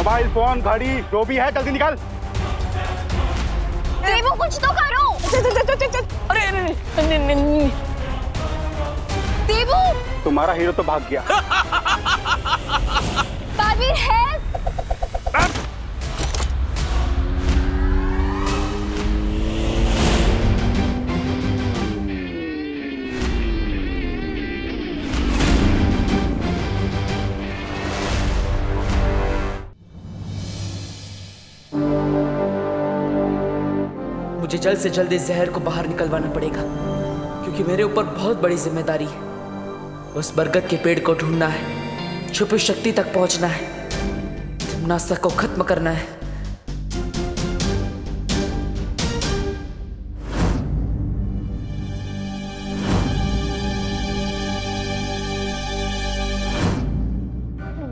Mobile phone घड़ी जो भी है जल्दी निकाल। देवू कुछ तो करो। अरे नहीं। देवू तुम्हारा हीरो तो भाग गया। बाबीर है। मुझे जल्द से जल्द इस जहर को बाहर निकलवाना पड़ेगा, क्योंकि मेरे ऊपर बहुत बड़ी जिम्मेदारी है। उस बरगद के पेड़ को ढूंढना है, छुपी शक्ति तक पहुंचना है, नासा को खत्म करना है।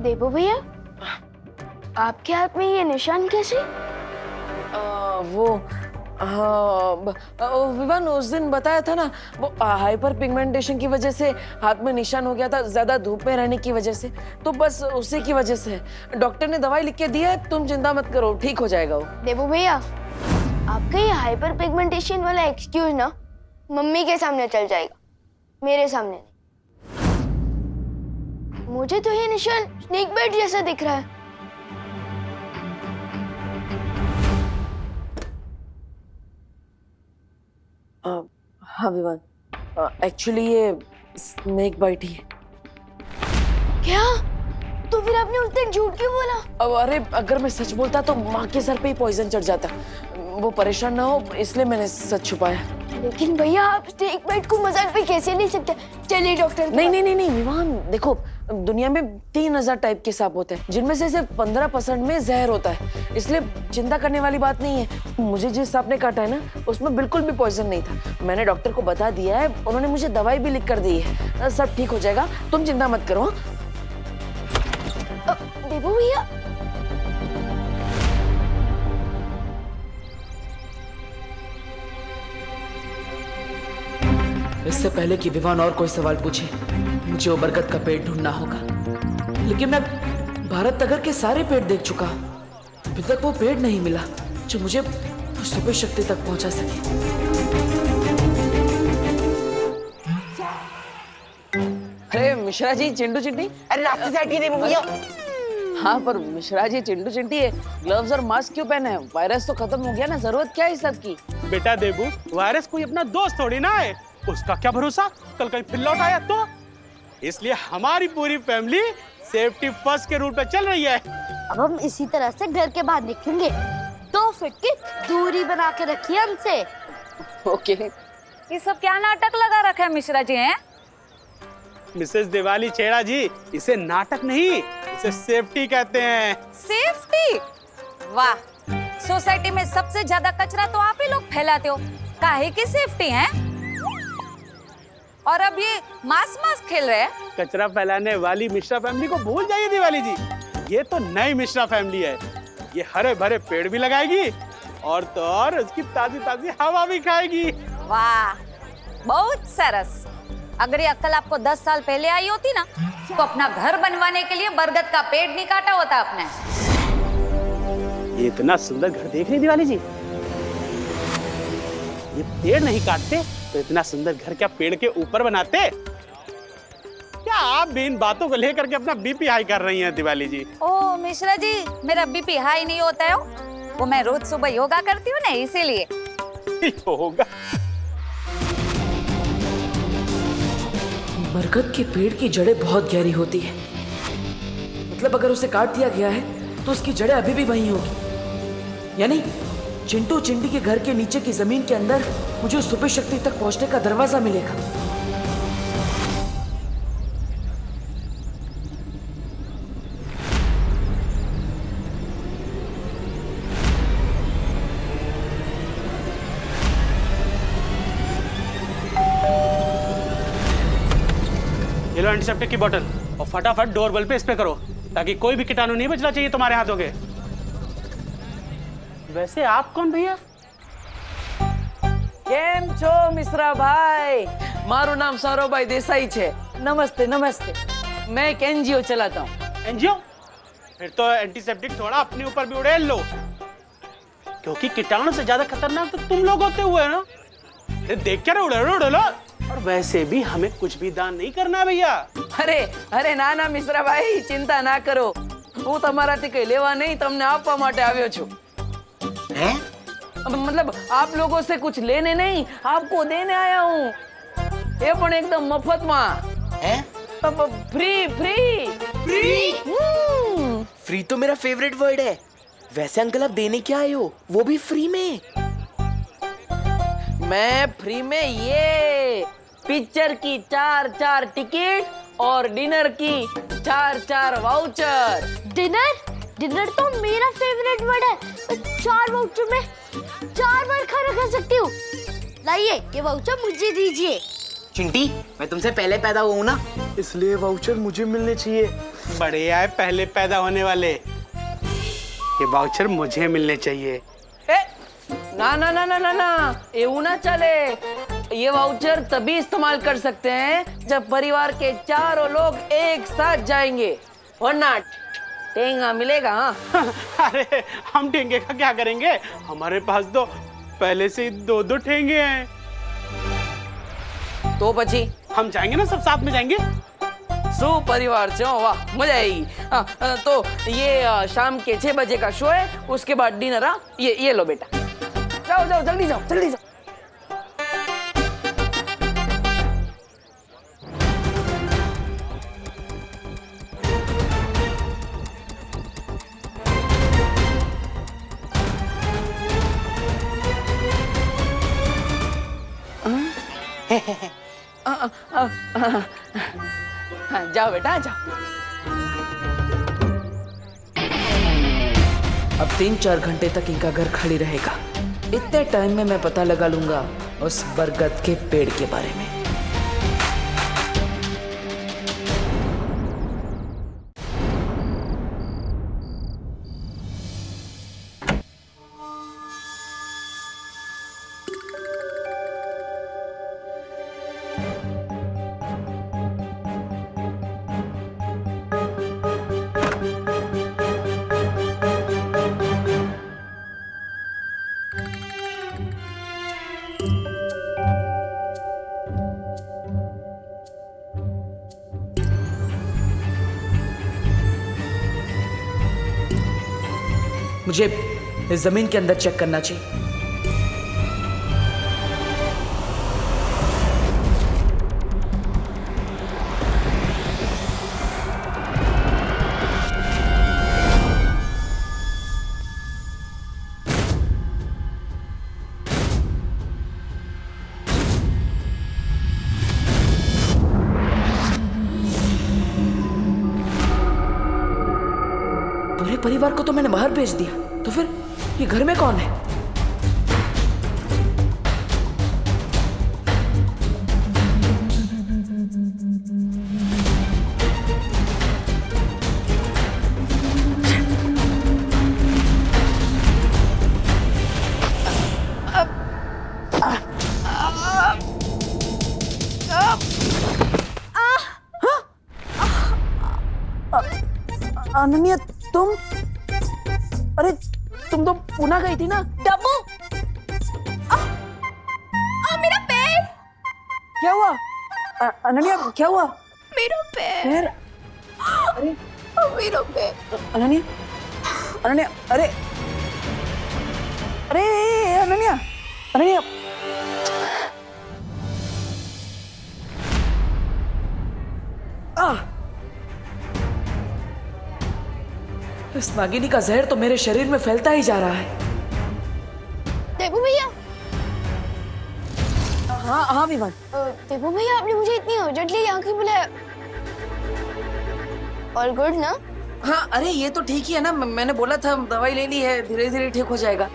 देवू भैया, आपके हाथ में ये निशान कैसे? विवान उस दिन बताया था ना, वो हाइपर पिगमेंटेशन की वजह से हाथ में निशान हो गया था, ज्यादा धूप में रहने की वजह से। तो बस उसी की वजह से डॉक्टर ने दवाई लिख के दी है, तुम चिंता मत करो, ठीक हो जाएगा वो। देवू भैया, आपका ये हाइपर पिगमेंटेशन वाला एक्सक्यूज ना मम्मी के सामने चल जाएगा, मेरे सामने नहीं। मुझे तो ये निशान स्नेक बाइट जैसा दिख रहा है। हाँ विवान, एक्चुअली ये स्नेक बाइट ही है। क्या? तो फिर आपने उस दिन झूठ क्यों बोला? अब अरे अगर मैं सच बोलता तो माँ के सर पे ही पॉइजन चढ़ जाता, वो परेशान ना हो इसलिए मैंने सच छुपाया। लेकिन भैया आप स्नेक बाइट को मजाक पे कैसे नहीं सकते? चलिए डॉक्टर। नहीं विवान, देखो दुनिया में 3000 टाइप के सांप होते हैं, जिनमें से सिर्फ 15% में जहर होता है, इसलिए चिंता करने वाली बात नहीं है। मुझे जिस सांप ने काटा है ना, उसमें बिल्कुल भी पॉइजन नहीं था। मैंने डॉक्टर को बता दिया है, उन्होंने मुझे दवाई भी लिख कर दी है, सब ठीक हो जाएगा, तुम चिंता मत करो। देवू भैया, इससे पहले कि विवान और कोई सवाल पूछे, मुझे वो बरगद का पेड़ ढूंढना होगा। लेकिन मैं भारत नगर के सारे पेड़ देख चुका, अभी तक वो पेड़ नहीं मिला जो मुझे सुपर शक्ति तक पहुंचा सके। अरे मिश्रा जी, चिंटू चिंटी, अरे रास्ते से हटिए भैया। हाँ पर मिश्रा जी, चिंटू चिंटी है, ग्लव्स और मास्क क्यों पहने हैं? वायरस तो खत्म हो गया ना, जरूरत क्या है इस सब की? बेटा देबू, वायरस कोई अपना दोस्त थोड़ी ना है, उसका क्या भरोसा कल कहीं फिर लौट आया तो। इसलिए हमारी पूरी फैमिली सेफ्टी फर्स्ट के रूट पे चल रही है। अब हम इसी तरह से घर के बाहर निकलेंगे, 2 फीट की दूरी बना के रखिए हमसे। ओके। ये सब क्या नाटक लगा रखा है मिश्रा जी हैं? मिसेस दिवाली छेड़ा जी, इसे नाटक नहीं, इसे सेफ्टी कहते हैं। सेफ्टी? वाह, सोसाइटी में सबसे ज्यादा कचरा तो आप ही लोग फैलाते हो, काहे की सेफ्टी है? और अब ये मास खेल रहे हैं। कचरा फैलाने वाली मिश्रा फैमिली को भूल जाइए दिवाली जी, ये तो नई मिश्रा फैमिली है। ये हरे भरे पेड़ भी लगाएगी और तो और उसकी ताजी ताजी हवा भी खाएगी। वाह, बहुत सरस। अगर ये अक्ल आपको 10 साल पहले आई होती ना, तो अपना घर बनवाने के लिए बरगद का पेड़ नहीं काटा होता आपने। ये इतना सुंदर घर देख रही दिवाली जी, ये पेड़ नहीं काटते तो इतना सुंदर घर क्या पेड़ के ऊपर बनाते? क्या आप भी इन बातों को लेकर के अपना बीपी हाई कर रही हैं दिवाली जी? ओ मिश्रा जी, मेरा बीपी हाई नहीं होता है, वो मैं रोज सुबह योगा करती हूँ ना, इसीलिए। होगा। बरगद के पेड़ की जड़ें बहुत गहरी होती है, मतलब अगर उसे काट दिया गया है तो उसकी जड़ें अभी भी वहीं होगी। यानी चिंटू चिंटी के घर के नीचे की जमीन के अंदर मुझे उस सुपर शक्ति तक पहुंचने का दरवाजा मिलेगा। ये लो एंटीसेप्टिक की बोतल और फटाफट डोर बेल पे स्प्रे करो, ताकि कोई भी कीटाणु नहीं बचना चाहिए तुम्हारे हाथों के। वैसे आप कौन भैया? केम छो मिश्रा भाई? मारू नाम सौरभभाई देसाई छे। नमस्ते नमस्ते। मैं एक एनजीओ चलाता हूँ। एनजीओ? फिर तो एंटीसेप्टिक थोड़ा अपने ऊपर भी उड़ेल लो, क्योंकि कीटाणु से ज्यादा खतरनाक तो तुम लोग होते हुए ना। देख क्या उड़े लो। और वैसे भी हमें कुछ भी दान नहीं करना है भैया। अरे अरे ना ना मिश्रा भाई चिंता ना करो, હું તમારાથી કઈ લેવા નહીં, તમને આપવા માટે આવ્યો છું। मतलब आप लोगों से कुछ लेने नहीं, आपको देने आया हूँ, ये पण एकदम मफत में। फ्री फ्री फ्री फ्री तो मेरा फेवरेट वर्ड है। वैसे अंकल आप देने क्या आए हो, वो भी फ्री में? मैं फ्री में ये पिक्चर की 4 टिकट और डिनर की 4 वाउचर। डिनर? डिनर तो मेरा फेवरेट वर्ड है। मैं 4 वाउचर में 4 बार खाना खा सकती हूँ। लाइए ये वाउचर मुझे दीजिए। चिंटी मैं तुमसे पहले पैदा हुआ हूँ ना, इसलिए वाउचर मुझे मिलने चाहिए। बढ़िया है, पहले पैदा होने वाले, ये वाउचर मुझे मिलने चाहिए। ए, ना ना ना ना ना ना, ये ना चले। ये वाउचर तभी इस्तेमाल कर सकते हैं जब परिवार के चारों लोग एक साथ जाएंगे, वरना टेंगा मिलेगा। हाँ? अरे हम ठेंगे का क्या करेंगे, हमारे पास तो पहले से ही 2 ठेंगे हैं। तो पची हम जाएंगे ना, सब साथ में जाएंगे। परिवार से वाह मजा आएगी। तो ये शाम के 6 बजे का शो है, उसके बाद डिनर। ये लो बेटा, जाओ जाओ जल्दी जाओ जल्दी जाओ। जाओ बेटा जाओ। अब 3-4 घंटे तक इनका घर खाली रहेगा। इतने टाइम में मैं पता लगा लूंगा उस बरगद के पेड़ के बारे में। मुझे इस जमीन के अंदर चेक करना चाहिए। पूरे परिवार को तो मैंने बाहर भेज दिया, तो फिर ये घर में कौन है? अनन्या तुम, अरे तुम तो पुणे गई थी ना? डब्बू, मेरा पैर। क्या हुआ अनन्या, क्या हुआ? मेरा पैर। अरे मेरा पैर। अनन्या अनन्या, अरे अरे अनन्या अनन्या, इस नागिनी का जहर तो मेरे शरीर में फैलता ही जा रहा है। देबू भैया। हाँ हाँ विमान। देबू भैया, आपने मुझे इतनी अर्जेंटली यहाँ क्यों बुलाया? ऑल गुड ना? हाँ अरे ये तो ठीक ही है ना, मैंने बोला था दवाई ले ली है, धीरे धीरे ठीक हो जाएगा।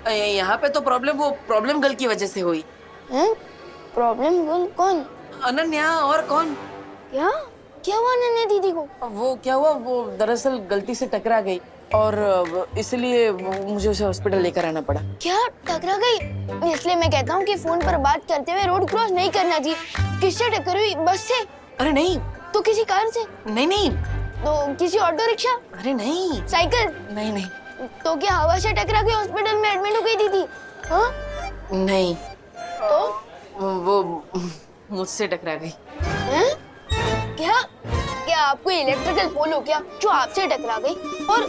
यहाँ पे तो प्रॉब्लम गर्ल की वजह से हुई। प्रॉब्लम गर्ल कौन? अनन्या, और कौन? क्या हुआ अनन्या दीदी को? वो क्या हुआ, वो दरअसल गलती से टकरा गई और इसलिए मुझे उसे हॉस्पिटल लेकर आना पड़ा। क्या टकरा गई? इसलिए मैं कहता हूँ कि फोन पर बात करते हुए रोड क्रॉस नहीं करना चाहिए। किससे टक्कर हुई? बस से? अरे नहीं, तो किसी कार से? नहीं नहीं, तो किसी ऑटो रिक्शा, अरे नहीं साइकिल? नहीं नहीं तो क्या हवा से टकरा के हॉस्पिटल में एडमिट हो गई दीदी? हाँ? नहीं, तो वो मुझसे टकरा गई। हैं? क्या आपको इलेक्ट्रिकल पोल हो गया जो आपसे टकरा गई और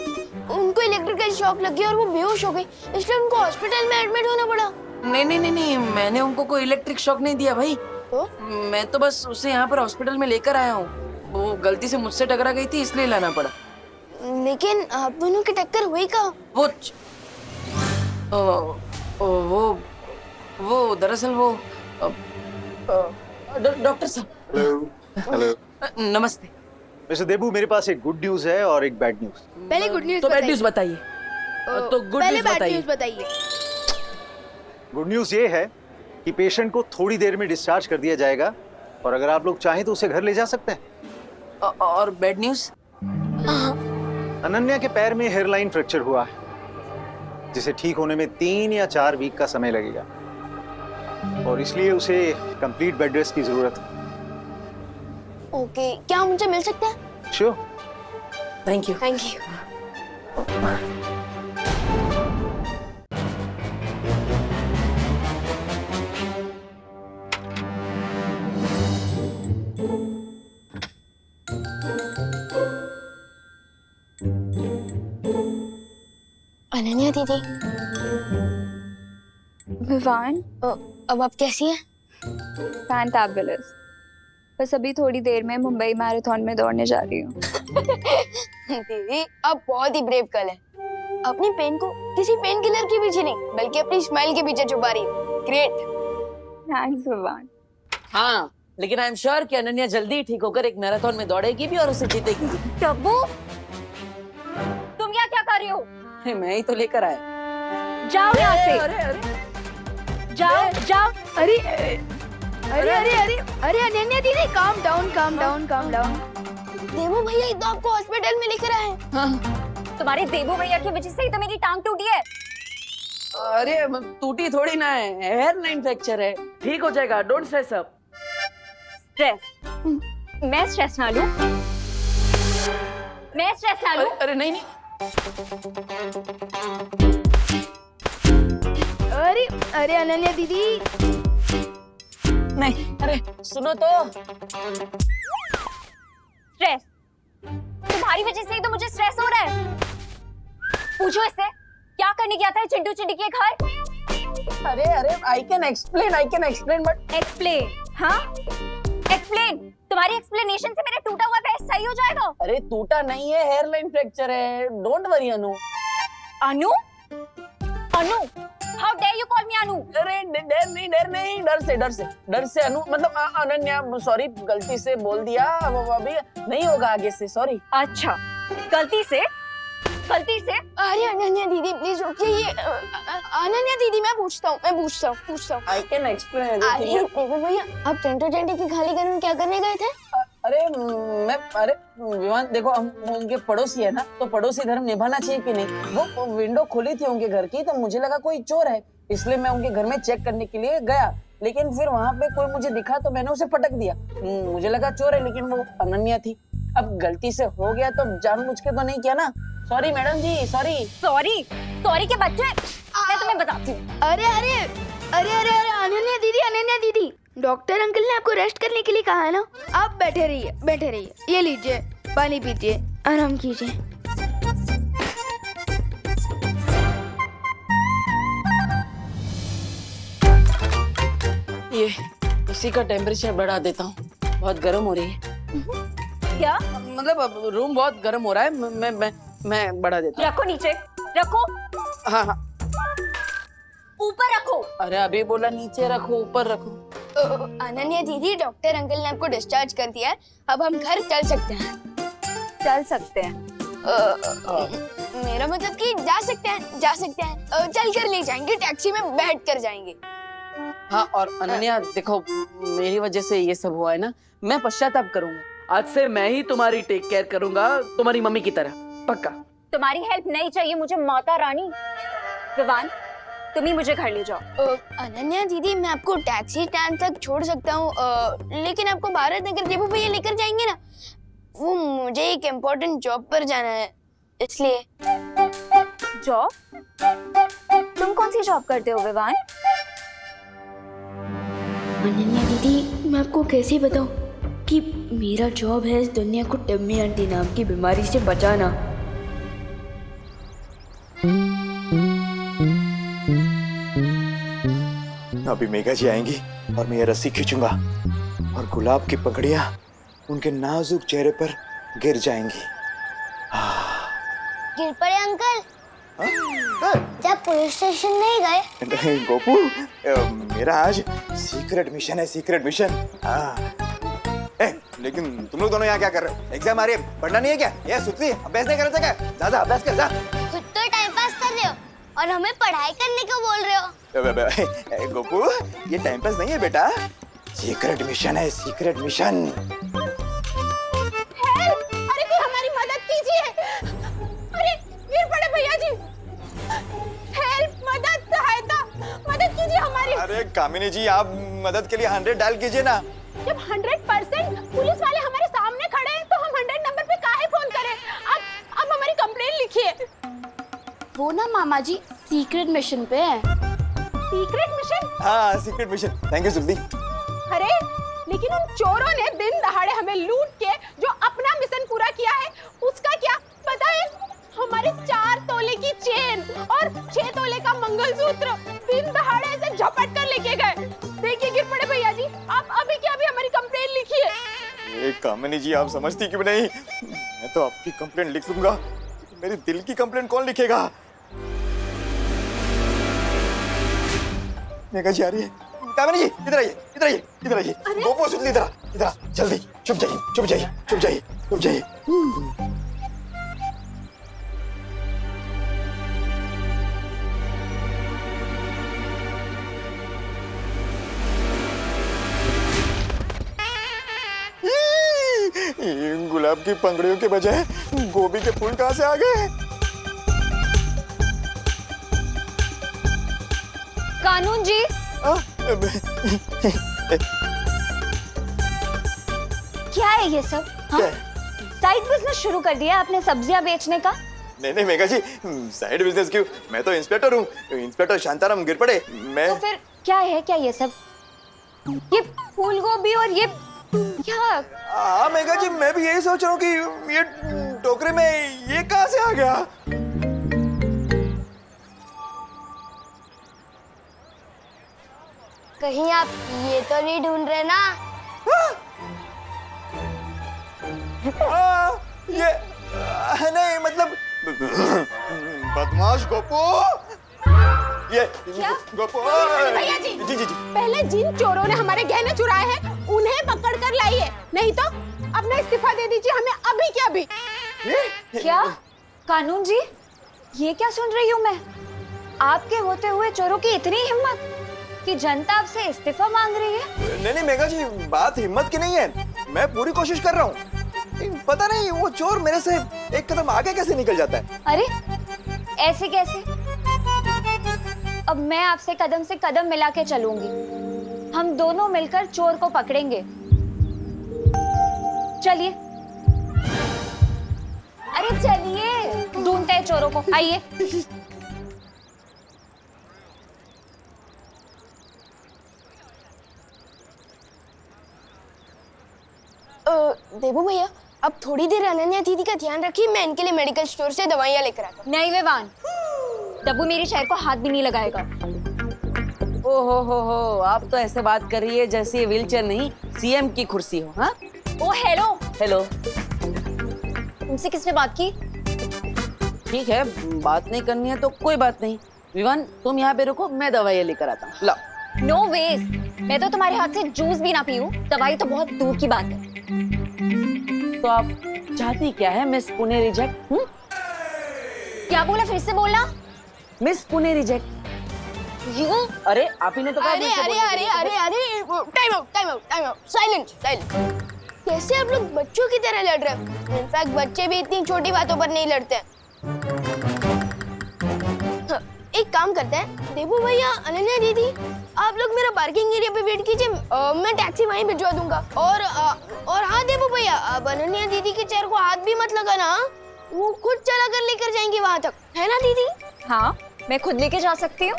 उनको इलेक्ट्रिकल शॉक लग गया और वो बेहोश हो गई, इसलिए उनको हॉस्पिटल में एडमिट होना पड़ा? नहीं नहीं नहीं नहीं, मैंने उनको कोई इलेक्ट्रिक शॉक नहीं दिया भाई। तो मैं तो बस उसे यहाँ पर हॉस्पिटल में लेकर आया हूँ। वो गलती से मुझसे टकरा गई थी इसलिए लाना पड़ा। लेकिन आप दोनों की टक्कर हुई कहाँ? वो दरअसल वो डॉक्टर साहब। हेलो नमस्ते। मिस्टर देबू, मेरे पास एक गुड न्यूज है और एक बैड न्यूज। पहले गुड न्यूज़ तो बैड न्यूज बताइए। तो गुड पहले न्यूज बैड बताइए। न्यूज़ बताइए। गुड न्यूज ये है कि पेशेंट को थोड़ी देर में डिस्चार्ज कर दिया जाएगा और अगर आप लोग चाहें तो उसे घर ले जा सकते हैं। और बैड न्यूज? अनन्या के पैर में हेयरलाइन फ्रैक्चर हुआ है जिसे ठीक होने में 3 या 4 वीक का समय लगेगा और इसलिए उसे कंप्लीट बेड रेस्ट की जरूरत है। ओके, क्या हम उनसे मिल सकते हैं? Sure. Thank you. Thank you. Ananya दीदी, विवान, अब आप कैसी हैं? फैंटाबुलस। बस अभी थोड़ी देर में मुंबई मैराथन में दौड़ने जा रही हूँ। दीदी, आप बहुत ही ब्रेव गर्ल हैं। अपनी पेन को किसी पेन किलर के पीछे नहीं बल्कि अपनी स्माइल के पीछे छुपा रही है। ग्रेट। थैंक्स विवान। हाँ, लेकिन आई एम श्योर कि अनन्या जल्दी ही ठीक होकर एक मैराथन में दौड़ेगी भी और उसे जीतेगी। टब्बू, तुम यहाँ क्या कर रही हो? मैं ही तो लेकर आया। जाओ यहाँ से। अरे अरे जाओ जाओ। अरे अरे अरे अरे अरे अनन्या दीदी, calm down calm down calm down. देवो भैया ही तो आपको हॉस्पिटल में लेकर आए हैं। हाँ। तुम्हारे देबू भैया की वजह से ही तो मेरी टांग टूटी है। अरे टूटी थोड़ी ना है, हेयरलाइन फ्रैक्चर है, ठीक हो जाएगा। Don't stress up. स्ट्रेस? मैं स्ट्रेस ना लूं? मैं स्ट्रेस ना लूं? अरे नहीं नहीं। अरे अरे अनन्या दीदी, नहीं, अरे सुनो तो। स्ट्रेस? तुम्हारी वजह से ही तो मुझे स्ट्रेस हो रहा है। पूछो इससे, क्या करने गया था चिंटू चिंटी के घर? अरे अरे I can explain but. Explain? हाँ, एक्सप्लेन। तुम्हारी एक्सप्लेनेशन से मेरा टूटा हुआ पैर सही हो जाएगा। अरे टूटा नहीं है, हेयरलाइन फ्रैक्चर है। Don't worry Anu. Anu? Anu? How dare you call me Anu? अरे डर से अनु, मतलब अनन्या, सॉरी, गलती से बोल दिया। अभी नहीं होगा आगे से, सॉरी। अच्छा, गलती से? अरे अनन्या दीदी प्लीज रुकिए। ये अनन्या दीदी, मैं पूछता हूँ। I can explain. अरे देखो भैया, आप चिंटू चिंटी की खाली घर में क्या करने गए थे? अरे विवान, देखो हम उनके पड़ोसी है ना, तो पड़ोसी धर्म निभाना चाहिए कि नहीं। वो विंडो खुली थी उनके घर की, तो मुझे लगा कोई चोर है, इसलिए मैं उनके घर में चेक करने के लिए गया। लेकिन फिर वहाँ पे कोई मुझे दिखा तो मैंने उसे पटक दिया। मुझे लगा चोर है, लेकिन वो अनन्या थी। अब गलती से हो गया तो जानबूझ के तो नहीं किया ना। सॉरी मैडम जी, सॉरी। सॉरी के बच्चे, मैं तुम्हें बताती हूँ। अरे अरे अरे अरे अरे अनन्या दीदी, डॉक्टर अंकल ने आपको रेस्ट करने के लिए कहा है ना। आप बैठे रहिए। ये लीजिए, पानी पीजिए, आराम कीजिए। ये इसी का टेम्परेचर बढ़ा देता हूँ, बहुत गर्म हो रही है। क्या? मतलब अब रूम बहुत गर्म हो रहा है। मैं बढ़ा देता हूँ। रखो नीचे, रखो। हाँ हाँ। ऊपर रखो। अरे अभी बोला नीचे रखो, ऊपर रखो। अनन्या दीदी, डॉक्टर अंकल ने आपको डिस्चार्ज कर दिया है, अब हम घर चल सकते हैं। मेरा मतलब कि जा सकते हैं। चल कर ले जाएंगे, टैक्सी में बैठ कर जाएंगे। हाँ, और अनन्या देखो, मेरी वजह से ये सब हुआ है ना, मैं पश्चाताप करूंगा। आज से मैं ही तुम्हारी टेक केयर करूंगा, तुम्हारी मम्मी की तरह, पक्का। तुम्हारी हेल्प नहीं चाहिए मुझे, माता रानी। विवान, तुम ही मुझे घर ले जाओ। अनन्या दीदी, मैं आपको टैक्सी स्टैंड तक छोड़ सकता हूँ, लेकिन आपको भारत नगर देवो भैया लेकर जाएंगे ना। वो मुझे एक इम्पोर्टेंट जॉब पर जाना है, इसलिए। जॉब? तुम कौन सी जॉब करते हो विवान? अनन्या दीदी, मैं आपको कैसे बताऊं कि मेरा जॉब है इस दुनिया को टम्मी आंटी नाम की बीमारी से बचाना। अभी मेघा जी आएंगी और मैं ये रस्सी खींचूंगा और गुलाब की पकड़ियां उनके नाजुक चेहरे पर गिर जाएंगी। गिर पड़े अंकल? जब पुलिस स्टेशन नहीं गए? नहीं गोपू, मेरा आज सीक्रेट मिशन है, सीक्रेट मिशन। लेकिन तुम लोग दोनों यहाँ क्या कर रहे हो? एग्जाम आ रही है, पढ़ना नहीं है क्या? ये सुतली अभ्यास नहीं कर रहे थे क्या? जा अभ्यास कर जा। खुद तो टाइम पास कर रहे हो और हमें पढ़ाई करने को बोल रहे हो। गोपू, ये टाइम पास नहीं है बेटा, सीक्रेट मिशन है, सीक्रेट मिशन। अरे कोई हमारी मदद कीजिए। अरे गिर पड़े भैया जी। हेल्प, मदद, सहायता, मदद कीजिए हमारी। अरे कामिनी जी, आप मदद के लिए 100 डायल कीजिए ना। जब 100% पुलिस वाले हमारे सामने खड़े हैं तो हम 100 नंबर पे काहे फोन करें? अब हमारी कंप्लेंट लिखिए। वो ना मामा जी सीक्रेट मिशन पे है। Secret mission? हाँ, सीक्रेट मिशन। थैंक यू सुल्दी। अरे लेकिन उन चोरों ने दिन दहाड़े हमें लूट के जो अपना मिशन पूरा किया है उसका क्या पता है? हमारे 4 तोले की चेन और 6 तोले का मंगलसूत्र दिन दहाड़े ऐसे झपट कर लेके गए। देखिए गिर पड़े भैया जी, आप अभी के अभी हमारी कंप्लेंट लिखिए। कामिनी जी, आप समझती क्यों नहीं? मैं तो आपकी कंप्लेंट लिख लूंगा, मेरी दिल की कंप्लेंट कौन लिखेगा? मेघा जी आ रही है। कामिनी जी, इधर आइए, इधर आइए, इधर आइए। गोपू, सुन ली, इधर इधर जल्दी। चुप जाइए, चुप जाइए, चुप जाइए, चुप जाइए। गुलाब की पंखुड़ियों के बजाय गोभी के फूल कहाँ से आ गए? कानून जी, क्या है ये सब? साइड बिजनेस शुरू कर दिया आपने सब्जियां बेचने का? नहीं मेघा जी, साइड बिजनेस क्यों? मैं तो इंस्पेक्टर हूँ, इंस्पेक्टर शांताराम गिर पड़े। मैं तो फिर क्या है, क्या ये सब? ये फूल गोभी और ये क्या? हाँ मेघा जी, मैं भी यही सोच रहा हूँ कि ये टोकरे में ये कहाँ से आ गया? कहीं आप ये तो नहीं ढूंढ रहे ना? ये नहीं, मतलब बदमाश गोपू। ये गोपू। भैया जी, जी जी जी। पहले जिन चोरों ने हमारे गहने चुराए हैं उन्हें पकड़ कर लाइए, नहीं तो अपना इस्तीफा दे दीजिए हमें अभी के अभी। क्या? कानून जी, ये क्या सुन रही हूँ मैं? आपके होते हुए चोरों की इतनी हिम्मत कि जनता आपसे इस्तीफा मांग रही है? नहीं मेघा जी, बात हिम्मत की नहीं है, मैं पूरी कोशिश कर रहा हूँ। पता नहीं वो चोर मेरे से एक कदम आगे कैसे निकल जाता है। अरे ऐसे कैसे? अब मैं आपसे कदम से कदम मिला के चलूंगी, हम दोनों मिलकर चोर को पकड़ेंगे। चलिए, अरे चलिए, ढूंढते हैं चोरों को, आइए। देबू भैया, अब थोड़ी देर अनन्या दीदी का ध्यान रखिए, मैं इनके लिए मेडिकल स्टोर से दवाइयाँ लेकर आता हूँ। नहीं विवान, डब्बू मेरी शहर को हाथ भी नहीं लगाएगा। ओ हो, आप तो ऐसे बात कर रही है जैसे ये व्हीलचेयर नहीं सीएम की कुर्सी हो। हाँ, ओ हेलो हेलो। तुमसे किसने बात की? ठीक है, बात नहीं करनी है तो कोई बात नहीं। विवान, तुम यहाँ पे रुको, मैं दवाइयाँ लेकर आता हूँ। ला। नो वेज, मैं तो तुम्हारे हाथ से जूस भी ना पीऊं, दवाई तो बहुत दूर की बात है। तो आप चाहती क्या है मिस पुणे रिजेक्ट? क्या बोला, फिर से बोलना। Miss Pune reject. यू? अरे आप ही ने तो कहा। अरे अरे अरे अरे अरे, time out, time out, time out, silent silent. कैसे आप लोग बच्चों की तरह लड़ रहे हो? इनफैक्ट बच्चे भी इतनी छोटी बातों पर नहीं लड़ते हैं। एक काम करते हैं, देबू भैया, अनन्या दीदी, आप लोग मेरा पार्किंग एरिया पे वेट कीजिए, मैं टैक्सी वहीं भिजवा दूंगा। और हाँ देवू भैया, अब अनन्या दीदी के चेयर को हाथ भी मत लगाना, वो खुद चला कर लेकर जाएंगी वहां तक, है ना दीदी? हाँ, मैं खुद लेके जा सकती हूँ।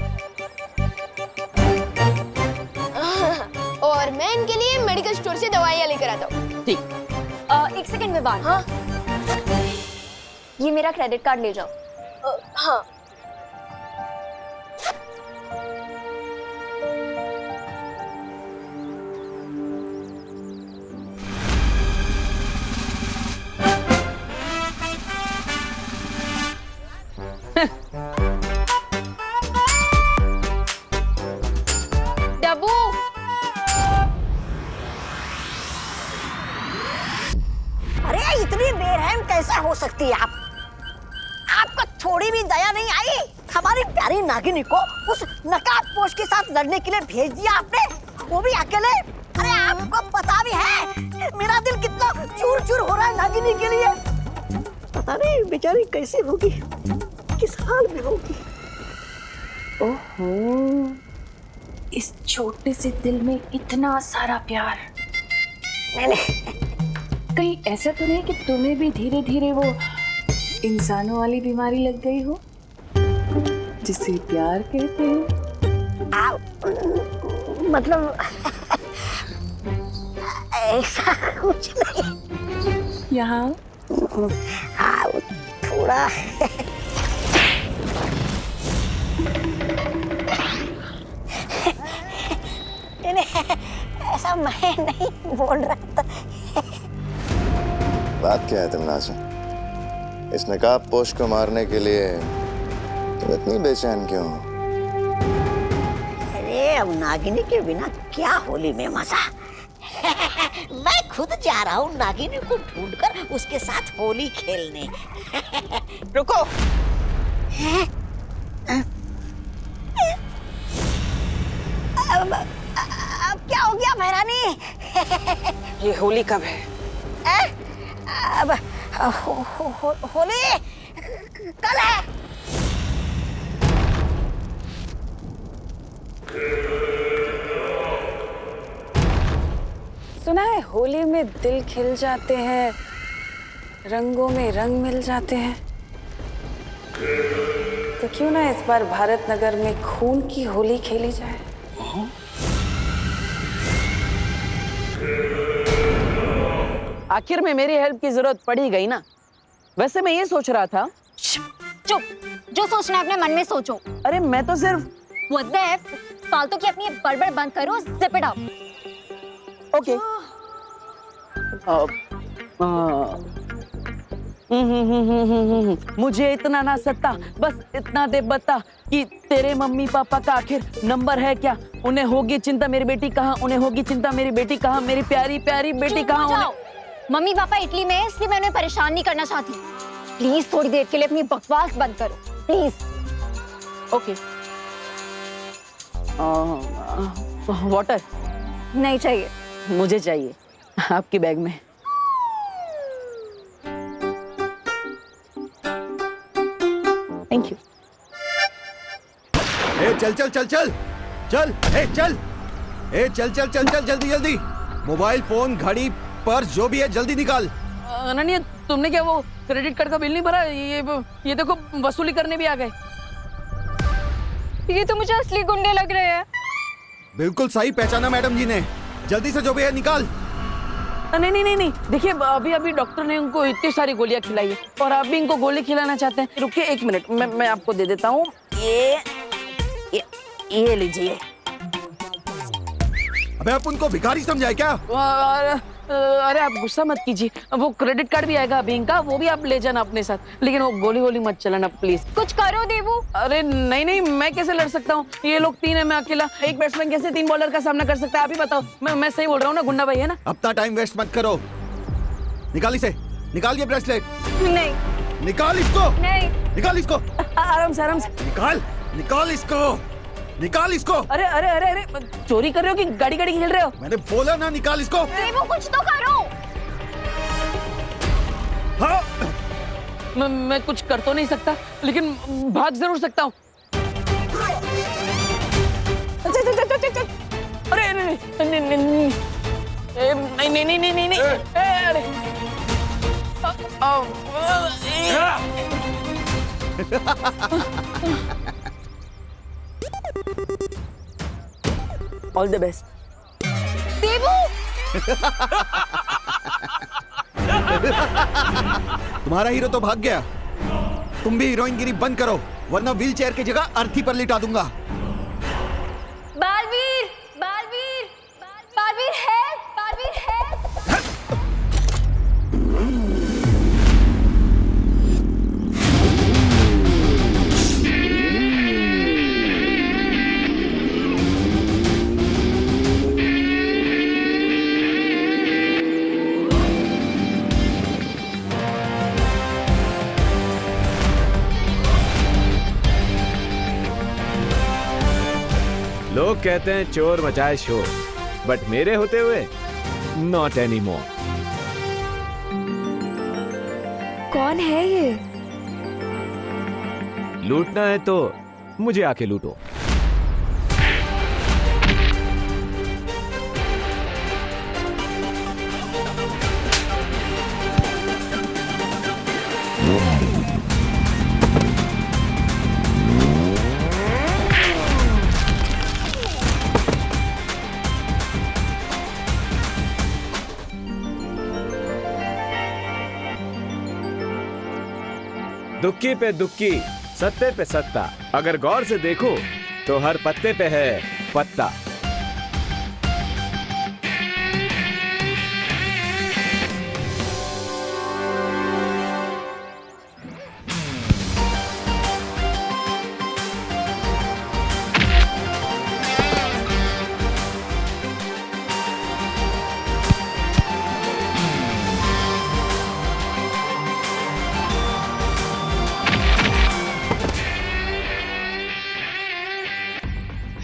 और मैं इनके लिए मेडिकल स्टोर से दवाइयाँ लेकर आता हूँ। ठीक। एक सेकंड में बात। हाँ ये मेरा क्रेडिट कार्ड ले जाओ। हाँ। डब्बू, अरे इतनी बेरहम कैसे हो सकती है आप? आपको थोड़ी भी दया नहीं आई? हमारी प्यारी नागिनी को उस नकाबपोश के साथ लड़ने के लिए भेज दिया आपने, वो भी अकेले। अरे आपको पता भी है मेरा दिल कितना चूर चूर हो रहा है नागिनी के लिए। पता नहीं बेचारी कैसी होगी, किस हाल में होगी। ओहो, इस छोटे से दिल में इतना सारा प्यार। नहीं कहीं ऐसा तो नहीं कि तुम्हें भी धीरे धीरे वो इंसानों वाली बीमारी लग गई हो जिसे प्यार कहते हैं? मतलब ऐसा कुछ नहीं। यहाँ हाँ थोड़ा ऐसा मैं नहीं बोल रहा था। बात क्या है तमन्ना से? इस नकाबपोश को मारने के लिए तुम इतनी बेचैन क्यों हो? अरे अब नागिनी के बिना क्या होली में मजा। मैं खुद जा रहा हूँ नागिनी को ढूंढकर उसके साथ होली खेलने। रुको। अब क्या हो गया महारानी? ये होली कब है? अब होली कल है। सुना है होली में दिल खिल जाते हैं, रंगों में रंग मिल जाते हैं। तो क्यों ना इस बार भारत नगर में खून की होली खेली जाए? आखिर में मेरी हेल्प की जरूरत पड़ी गई ना। वैसे मैं ये सोच रहा था। चुप, जो सोचना है अपने मन में सोचो। अरे मैं तो सिर्फ What the F? फालतू की अपनी बड़बड़ बंद करो, zip it up। ओके। मुझे इतना ना सत्ता, बस इतना दे बता कि तेरे मम्मी पापा का आखिर नंबर है क्या? उन्हें होगी चिंता मेरी बेटी कहाँ, उन्हें होगी चिंता मेरी बेटी कहाँ, मेरी प्यारी प्यारी बेटी कहाँ? उन्हें... मम्मी पापा इटली में है, इसलिए मैं उन्हें परेशान नहीं करना चाहती। प्लीज थोड़ी देर के लिए अपनी बकवास बंद करो, प्लीज। ओके। वाटर नहीं चाहिए। मुझे चाहिए, आपकी बैग में। Thank you. ए चल चल चल चल चल, ए चल, ए चल चल चल चल, जल्दी जल्दी। मोबाइल फोन घड़ी पर्स जो भी है जल्दी निकाल। अनन्या तुमने क्या वो क्रेडिट कार्ड का बिल नहीं भरा? ये देखो वसूली करने भी आ गए। ये तो मुझे असली गुंडे लग रहे हैं। बिल्कुल सही पहचाना मैडम जी ने। जल्दी से जो भी है निकाल। नहीं, देखिए अभी डॉक्टर ने उनको इतनी सारी गोलियां खिलाई है और आप भी इनको गोली खिलाना चाहते हैं। रुकिए एक मिनट, मैं आपको दे देता हूँ। ये लीजिए। अबे आप उनको भिखारी समझाए क्या? अरे आप गुस्सा मत कीजिए, वो क्रेडिट कार्ड भी आएगा अभी इनका, वो भी आप ले जाना अपने साथ, लेकिन वो गोली मत चलाना प्लीज। कुछ करो देवू। अरे नहीं, मैं कैसे लड़ सकता हूँ? ये लोग 3 है, मैं अकेला। एक बैट्समैन कैसे 3 बॉलर का सामना कर सकता है? आप ही बताओ। मैं सही बोल रहा हूँ ना गुंडा भाई, है ना? अपना टाइम वेस्ट मत करो। निकाल इसे, निकाल ये ब्रेसलेट। नहीं। निकाल इसको। नहीं। निकाल इसको। आराम से। निकाल इसको। निकाल इसको। अरे चोरी कर रहे हो कि गाड़ी खेल रहे हो? मैंने बोला ना निकाल इसको। देवू कुछ तो करो। हाँ। मैं कुछ कर तो नहीं सकता, लेकिन भाग जरूर सकता हूँ। अरे नहीं। नहीं नहीं नहीं नहीं नहीं अरे ऑल द बेस्ट। देवू तुम्हारा हीरो तो भाग गया, तुम भी हीरोइनगिरी बंद करो वरना व्हीलचेयर की जगह अर्थी पर लिटा दूंगा। बालवीर, बालवीर, बालवीर है, बालवीर है। लोग कहते हैं चोर मचाए शोर, बट मेरे होते हुए नॉट एनी मोर। कौन है ये? लूटना है तो मुझे आके लूटो। दुक्की पे दुक्की, सत्ते पे सत्ता, अगर गौर से देखो तो हर पत्ते पे है पत्ता।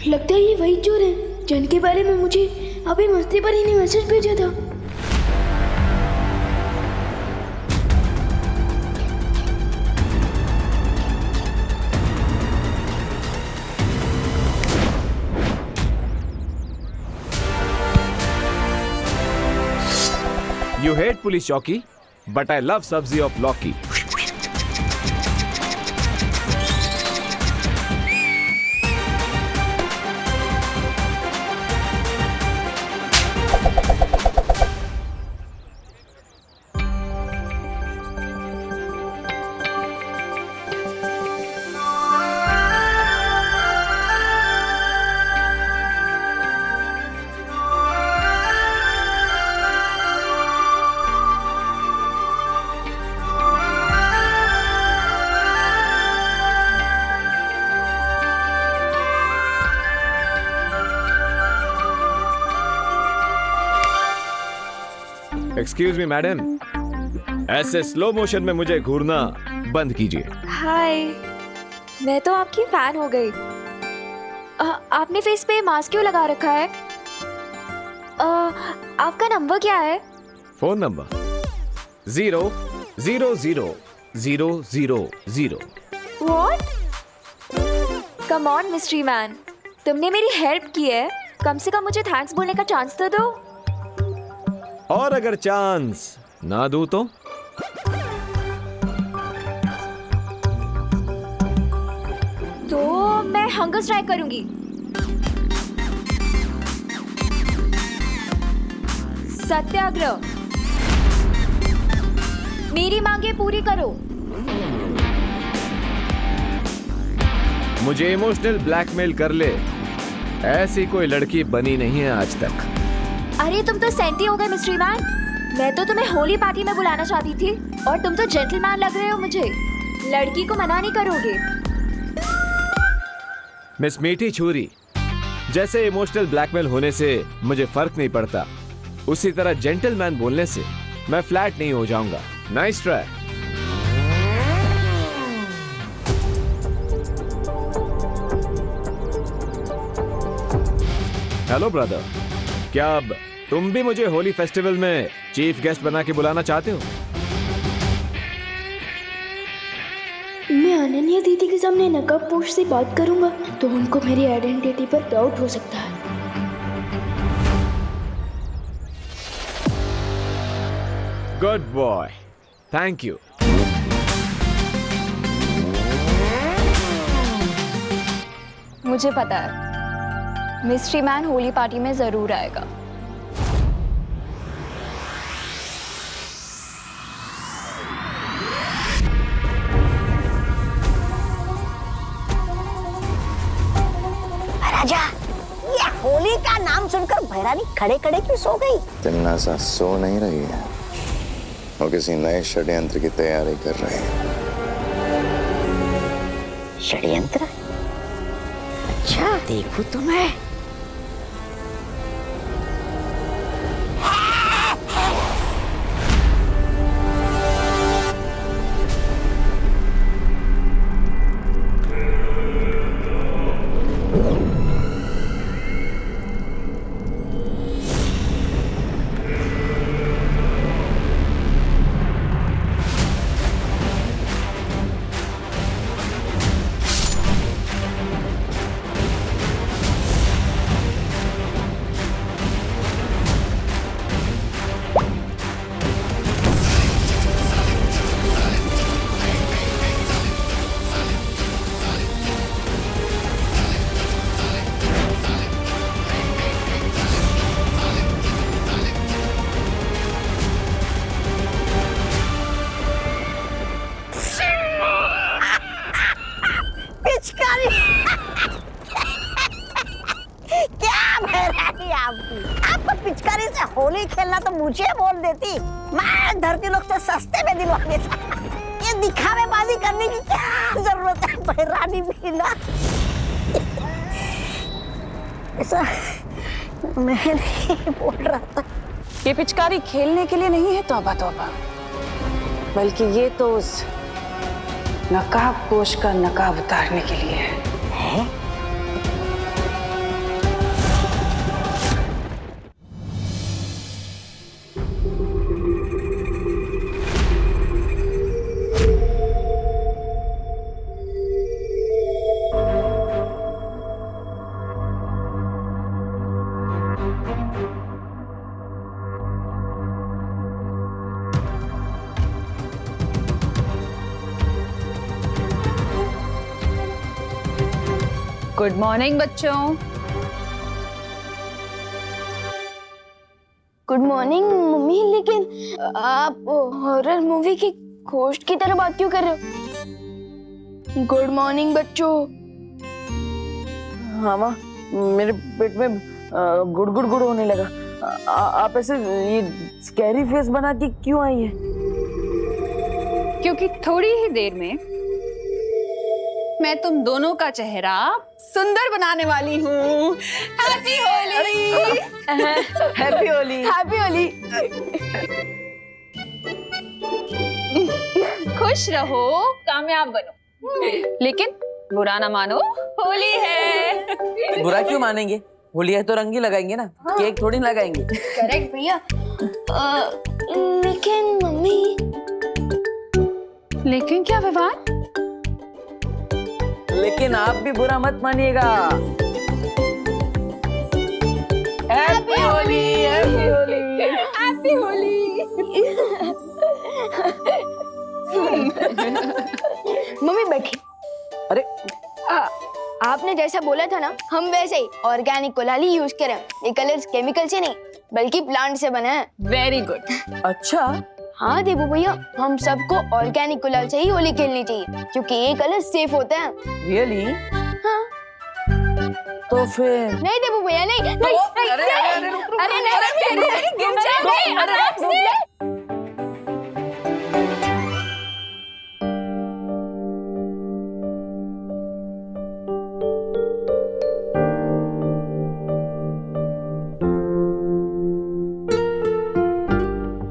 लगता है ये वही चोर है जिनके बारे में मुझे अभी मस्ती पर ही ने मैसेज भेजा था। You hate police चौकी, but I love सब्जी of लौकी। एक्सक्यूज मी मैडम, ऐसे स्लो मोशन में मुझे घूरना बंद कीजिए। हाय, मैं तो आपकी फैन हो गई। आपने फेस पे मास्क क्यों लगा रखा है? आपका नंबर क्या है? Phone number 0000000। What? Come on mystery man, तुमने मेरी हेल्प की है, कम से कम मुझे थैंक्स बोलने का चांस तो दो। और अगर चांस ना दूं तो? तो मैं हंगर स्ट्राइक करूंगी। सत्याग्रह, मेरी मांगे पूरी करो। मुझे इमोशनल ब्लैकमेल कर ले, ऐसी कोई लड़की बनी नहीं है आज तक। अरे तुम तो सेंटी हो गए मिस्ट्री मैन। मैं तो तुम्हें होली पार्टी में बुलाना चाहती थी और तुम तो जेंटलमैन लग रहे हो मुझे। लड़की को मना नहीं करोगे? मिस मीठी छुरी, जैसे इमोशनल ब्लैकमेल होने से मुझे फर्क नहीं पड़ता, उसी तरह जेंटलमैन बोलने से मैं फ्लैट नहीं हो जाऊंगा। Nice try. हेलो ब्रदर, क्या अब तुम भी मुझे होली फेस्टिवल में चीफ गेस्ट बना के बुलाना चाहते हो? मैं अनन्या दीदी के सामने नकाबपोश से बात करूंगा तो उनको मेरी आइडेंटिटी पर डाउट हो सकता है। Good boy, thank you. मुझे पता है मिस्ट्री मैन होली पार्टी में जरूर आएगा। राजा, ये होली का नाम सुनकर भैरानी खड़े खड़े क्यों सो गई? तिन्नासा सो नहीं रही है, वो किसी नए षड्यंत्र की तैयारी कर रही है। षड्यंत्र? अच्छा, देखूं तो मैं। आपको पिचकारी से होली खेलना तो मुझे बोल देती, मैं धरती लोग से सस्ते में दिलवा देता। ये दिखावेबाजी करने की क्या जरूरत है भैरानी बीना? ऐसा मैं नहीं बोल रहा था। ये पिचकारी खेलने के लिए नहीं है तौबा तौबा, बल्कि ये तो उस नकाब पोश का नकाब उतारने के लिए है। गुड मॉर्निंग बच्चों। गुड मॉर्निंग मम्मी, लेकिन आप हॉरर मूवी की घोस्ट की तरह बात क्यों कर रहे हो? गुड मॉर्निंग बच्चों। हाँ माँ, मेरे पेट में गुड़ गुड़ गुड़ होने लगा। आप ऐसे ये स्कैरी फेस बना के क्यों आई है? क्योंकि थोड़ी ही देर में मैं तुम दोनों का चेहरा सुंदर बनाने वाली हूँ। Happy Holi. Happy Holi. Happy Holi. खुश रहो, कामयाब बनो, लेकिन बुरा ना मानो, होली है। बुरा क्यों मानेंगे? होली है तो रंग ही लगाएंगे ना, केक थोड़ी लगाएंगे। करेक्ट भैया। लेकिन मम्मी। लेकिन क्या विवाद? लेकिन आप भी बुरा मत मानिएगा। Happy Holi. Happy Holi. Happy Holi. Mummy बैठी। अरे आपने जैसा बोला था ना, हम वैसे ही ऑर्गेनिक गुलाल ही यूज करें। ये कलर्स केमिकल से नहीं बल्कि प्लांट से बना है। Very good. अच्छा। हाँ देबू भैया, हम सबको ऑर्गेनिक गुलाल से ही होली खेलनी चाहिए क्योंकि ये कलर सेफ होते हैं। रियली? हाँ। तो फिर नहीं देबू भैया, नहीं नहीं नहीं। अरे नहीं, गिर जाएंगे आराम से।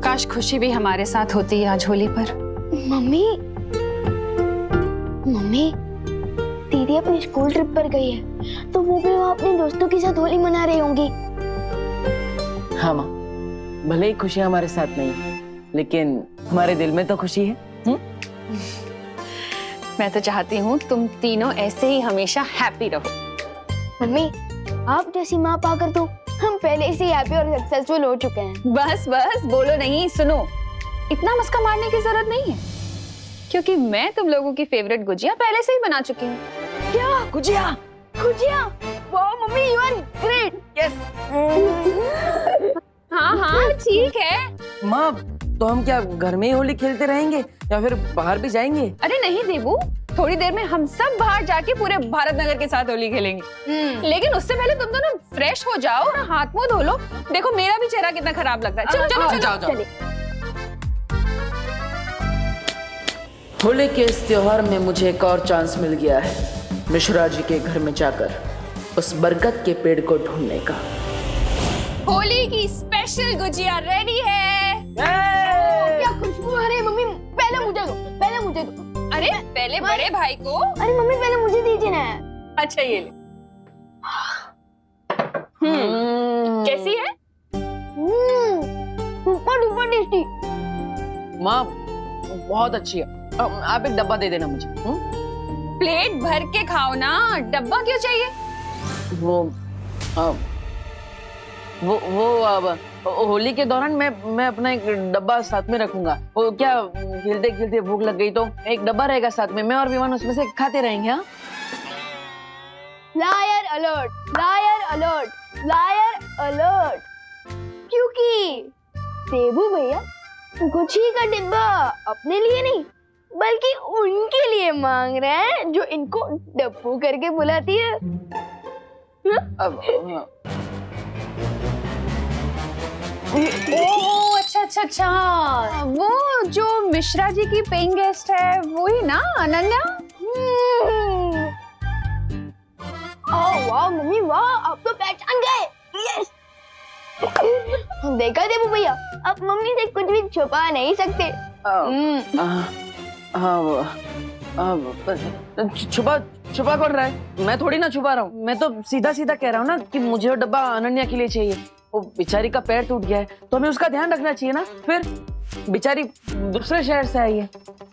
काश खुशी भी हमारे साथ होती आज होली पर। मम्मी, मम्मी, दीदी अपनी स्कूल ट्रिप पर गई है तो वो भी वहाँ अपने दोस्तों के साथ होली मना रही होंगी। हाँ माँ, भले ही खुशी हमारे साथ नहीं है, लेकिन हमारे दिल में तो खुशी है। मैं तो चाहती हूँ तुम तीनों ऐसे ही हमेशा हैप्पी रहो। मम्मी, आप जैसी माँ पाकर तो हम पहले से ही हैप्पी और सक्सेसफुल हो चुके हैं। बस बस बोलो नहीं, सुनो। इतना मस्का मारने की जरूरत नहीं है, क्योंकि मैं तुम लोगों की फेवरेट गुजिया पहले से ही बना चुकी हूँ। क्या गुजिया? गुजिया, वाह mummy you are great. Yes. हाँ हाँ ठीक है। माँ, तो हम क्या घर में ही होली खेलते रहेंगे या फिर बाहर भी जाएंगे? अरे नहीं देबू, थोड़ी देर में हम सब बाहर जाके पूरे भारत नगर के साथ होली खेलेंगे। लेकिन उससे पहले तुम दोनों फ्रेश हो जाओ और हाथ मुंह धो लो। देखो मेरा भी चेहरा कितना खराब लगता है। चलो चलो चलो जाओ, जाओ। चले। होली के इस त्योहार में मुझे एक और चांस मिल गया है मिश्रा जी के घर में जाकर उस बरगद के पेड़ को ढूंढने का। होली की स्पेशल गुजिया रेडी है। क्या खुशबू आ रही है मम्मी, पहले मुझे दो, पहले मुझे दो। अरे पहले बड़े भाई को। अरे मम्मी पहले मुझे दीजिए ना। अच्छा ये ले। कैसी है? Super duper tasty. माँ बहुत अच्छी है। आप एक डब्बा दे देना मुझे। प्लेट भर के खाओ ना, डब्बा क्यों चाहिए? वो अब होली के दौरान मैं अपना एक डब्बा साथ में रखूंगा। वो क्या खेलते खेलते भूख लग गई तो एक डब्बा रहेगा साथ में, मैं और विमान उसमें से खाते रहेंगे। हाँ, liar alert, liar alert, liar alert. क्योंकि देबू भैया गुची का डिब्बा अपने लिए नहीं बल्कि उनके लिए मांग रहे हैं जो इनको डब्बू करके बुलाती है। ओह अच्छा अच्छा अच्छा, वो जो मिश्रा जी की पेइंग गेस्ट है वही ना, अनन्या? ओह वाह मम्मी वाह, आप तो पहचान गए। यस। देखा देबू भैया, आप मम्मी से कुछ भी छुपा नहीं सकते। छुपा कौन रहा है? मैं थोड़ी ना छुपा रहा हूँ, मैं तो सीधा सीधा कह रहा हूँ ना कि मुझे वो डब्बा अनन्या के लिए चाहिए। वो बेचारी का पैर टूट गया है तो हमें उसका ध्यान रखना चाहिए ना। फिर बेचारी दूसरे शहर से आई है।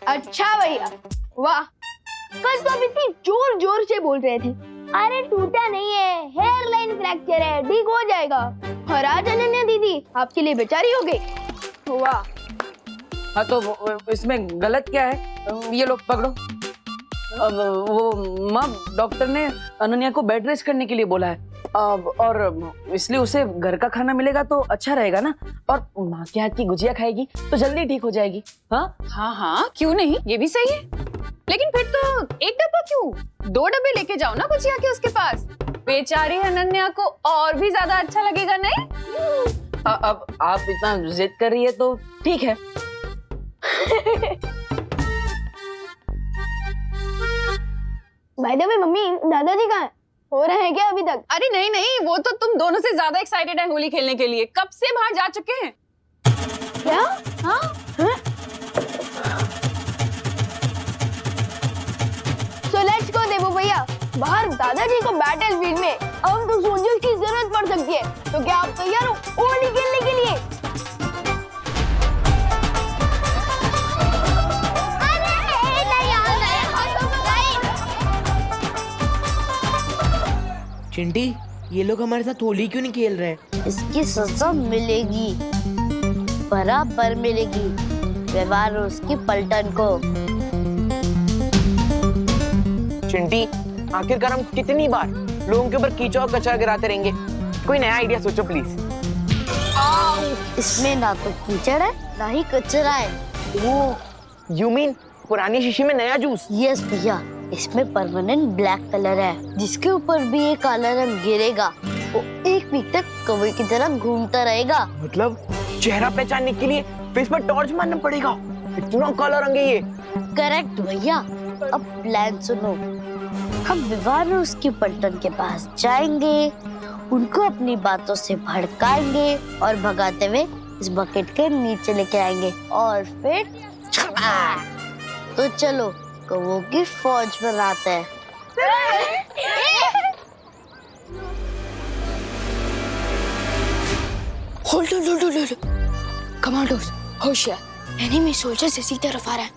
अच्छा भैया वाह, कल तो आप इतनी जोर जोर से बोल रहे थे अरे टूटा नहीं है, हेयर लाइन फ्रैक्चर है, ठीक हो जाएगा। और आज अनन्या दीदी आपके लिए बेचारी हो गई। वाह। हाँ तो इसमें गलत क्या है? ये लोग पकड़ो। अब वो माँ, डॉक्टर ने अनन्या को बेड रेस्ट करने के लिए बोला है और इसलिए उसे घर का खाना मिलेगा तो अच्छा रहेगा ना, और माँ के हाथ की गुजिया खाएगी तो जल्दी ठीक हो जाएगी। हाँ हाँ हाँ क्यों नहीं, ये भी सही है। लेकिन फिर तो एक डब्बा क्यों, 2 डब्बे लेके जाओ ना गुजिया के उसके पास। बेचारी अनन्या को और भी ज्यादा अच्छा लगेगा नहीं? अब आप इतना जिद कर रही है तो ठीक है। बाय द वे मम्मी, दादाजी कहाँ हैं? हो रहे हैं क्या अभी तक? अरे नहीं नहीं, वो तो तुम दोनों से ज्यादा एक्साइटेड है होली खेलने के लिए, कब से बाहर जा चुके हैं। क्या? हाँ So let's go देबू भैया, बाहर दादाजी को बैटल फील्ड में अब तो सोल्जर्स की जरूरत पड़ सकती है, तो क्या आप तैयार हो होली खेलने के लिए? चिंटी, ये लोग हमारे साथ होली क्यों नहीं खेल रहे? इसकी सजा मिलेगी, बराबर मिलेगी। व्यवहार उसकी पलटन को। चिंटी, आखिरकार हम कितनी बार लोगों के ऊपर कीचड़ और कचरा गिराते रहेंगे? कोई नया आइडिया सोचो प्लीज। इसमें ना तो कीचड़ है ना ही कचरा है। वो यू मीन पुरानी शीशी में नया जूस? यस भैया, इसमें परमानेंट ब्लैक कलर है, जिसके ऊपर भी ये काला रंग गिरेगा वो 1 वीक तक कौवे की तरह घूमता रहेगा। मतलब चेहरा पहचानने के लिए फेस पर टॉर्च मारना पड़ेगा? इतना काला रंग है ये। करेक्ट भैया। अब प्लान सुनो, हम विवाह में उसकी पलटन के पास जाएंगे, उनको अपनी बातों से भड़काएंगे और भगाते हुए इस बकेट के नीचे लेके आएंगे और फिर तो चलो कौवों की फौज बनाते हैं। होल्ड कमांडोज होशियार, एनिमी सोल्जर से सीधी तरफ आ रहा है।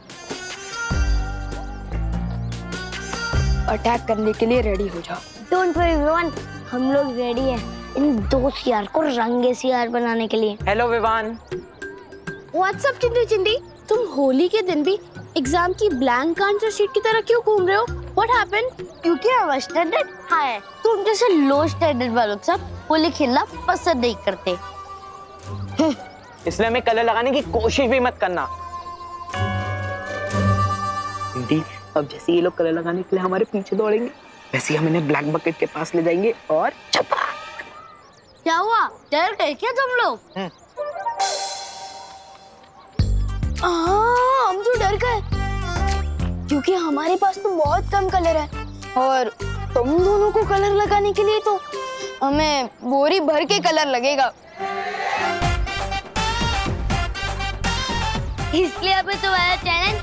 अटैक करने के लिए रेडी हो जाओ। डोंट वरी विवान, हम लोग रेडी हैं इन 2 सियार को रंगे सियार बनाने के लिए। हेलो विवान। व्हाट्सअप चिंटी चिंटी, तुम होली के दिन भी एग्जाम की ब्लैंक आंसर शीट की तरह क्यों घूम रहे हो? What happened? क्योंकि हमारा स्टैंडर्ड हाई है। तुम जैसे लो स्टैंडर्ड वालों के साथ होली खेलना पसंद नहीं करते। इसलिए हमें कलर लगाने की कोशिश भी मत करना। चिंटी, अब जैसे ये लोग कलर लगाने के लिए हमारे पीछे दौड़ेंगे, वैसे ही हम इन्हें ब्लैक बकेट के पास ले जाएंगे और चपा। क्या हुआ? डर गए क्या तुम लोग? हम तो डर गए क्योंकि हमारे पास तो बहुत कम कलर है और तुम दोनों को कलर लगाने के लिए तो हमें बोरी भर के कलर लगेगा। इसलिए अभी तुम्हारा चैलेंज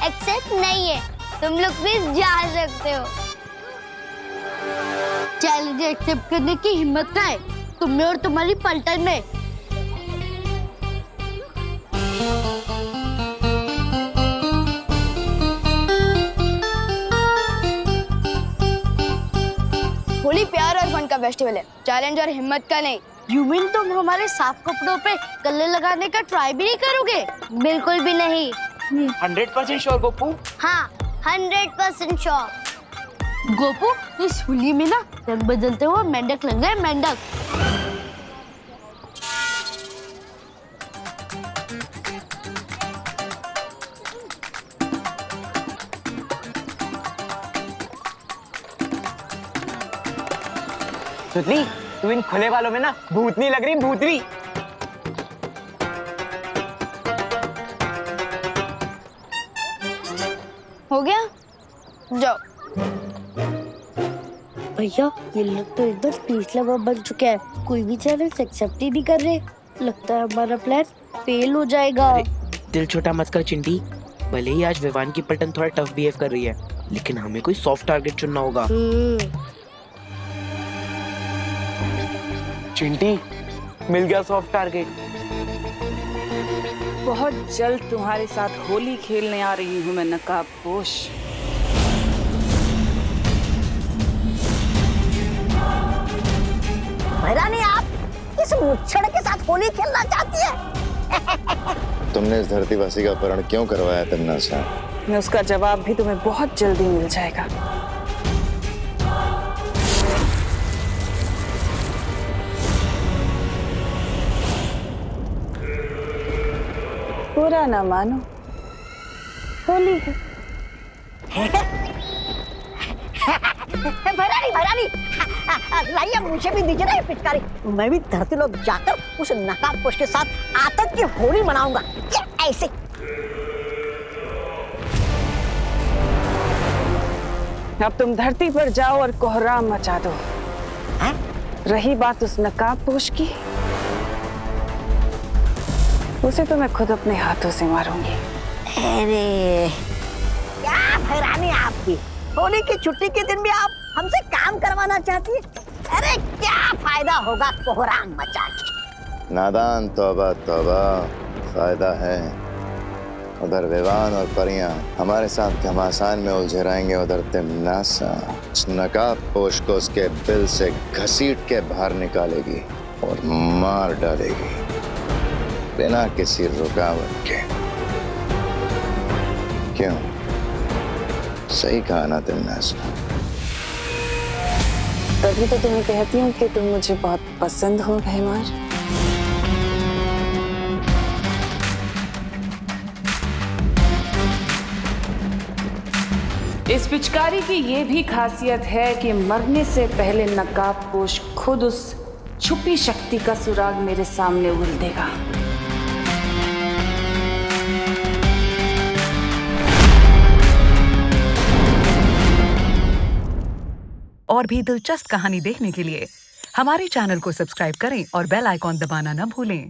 एक्सेप्ट नहीं है। तुम लोग भी जा सकते हो। चैलेंज एक्सेप्ट करने की हिम्मत ना है तुम्हें और तुम्हारी पलटन में। होली प्यार और फन का फेस्टिवल है, चैलेंज और हिम्मत का नहीं। यू मीन तुम हमारे साफ कपड़ों पे कलर लगाने का ट्राई भी नहीं करोगे? बिल्कुल भी नहीं। 100% श्योर गोपू? हाँ 100% श्योर। गोपू, इस होली में ना रंग बदलते हुए मेंढक लग गए, मेंढक। सुतली, तू इन खुले वालों में ना भूतनी लग रही, भूतनी। हो गया? जाओ। भैया, ये लोग तो एकदम तीसरा बन चुके हैं। कोई भी चैलेंज एक्सेप्ट ही नहीं कर रहे। लगता है हमारा प्लान फेल हो जाएगा। दिल छोटा मत कर चिंटी। भले ही आज विवान की पलटन थोड़ा टफ बिहेव कर रही है, लेकिन हमें कोई सॉफ्ट टारगेट चुनना होगा। चिंटी, मिल गया सॉफ्ट टारगेट। बहुत जल्द तुम्हारे साथ होली खेलने आ रही हूँ मैं, नकाबपोश। भैरानी, आप इस मुच्छड़ के साथ होली खेलना चाहती है? तुमने इस धरतीवासी का अपहरण क्यों करवाया तन्नासा? उसका जवाब भी तुम्हें बहुत जल्दी मिल जाएगा। बुरा ना मानो, होली है। भैरानी, लाइए मुझे भी दीजिए ना ये पिचकारी। मैं भी धरती लोग जाकर उस नकाबपोश के साथ आतंक की होली मनाऊंगा। ये ऐसे। अब तुम धरती पर जाओ और कोहराम मचा दो। रही बात उस नकाबपोश की, उसे तो मैं खुद अपने हाथों से मारूंगी। अरे क्या भैरानी, आपकी होली की छुट्टी के दिन भी आप हमसे काम करवाना चाहती है? अरे क्या फायदा होगा कोहराम मचा के? नादान, तौबा तौबा, फायदा है। उधर विवान और परियां हमारे साथ घमासान में उलझे रहेंगे, उधर तिमनासा नकाबपोश को उसके बिल से घसीट के बाहर निकालेगी और मार डालेगी बिना किसी रुकावट के। क्यों? सही कहा ना तिमनासा? तभी तो तुम्हें कहती हूँ कि तुम मुझे बहुत पसंद हो भैमार। इस पिचकारी की ये भी खासियत है कि मरने से पहले नकाबपोश खुद उस छुपी शक्ति का सुराग मेरे सामने उगल देगा। और भी दिलचस्प कहानी देखने के लिए हमारे चैनल को सब्सक्राइब करें और बेल आइकॉन दबाना न भूलें।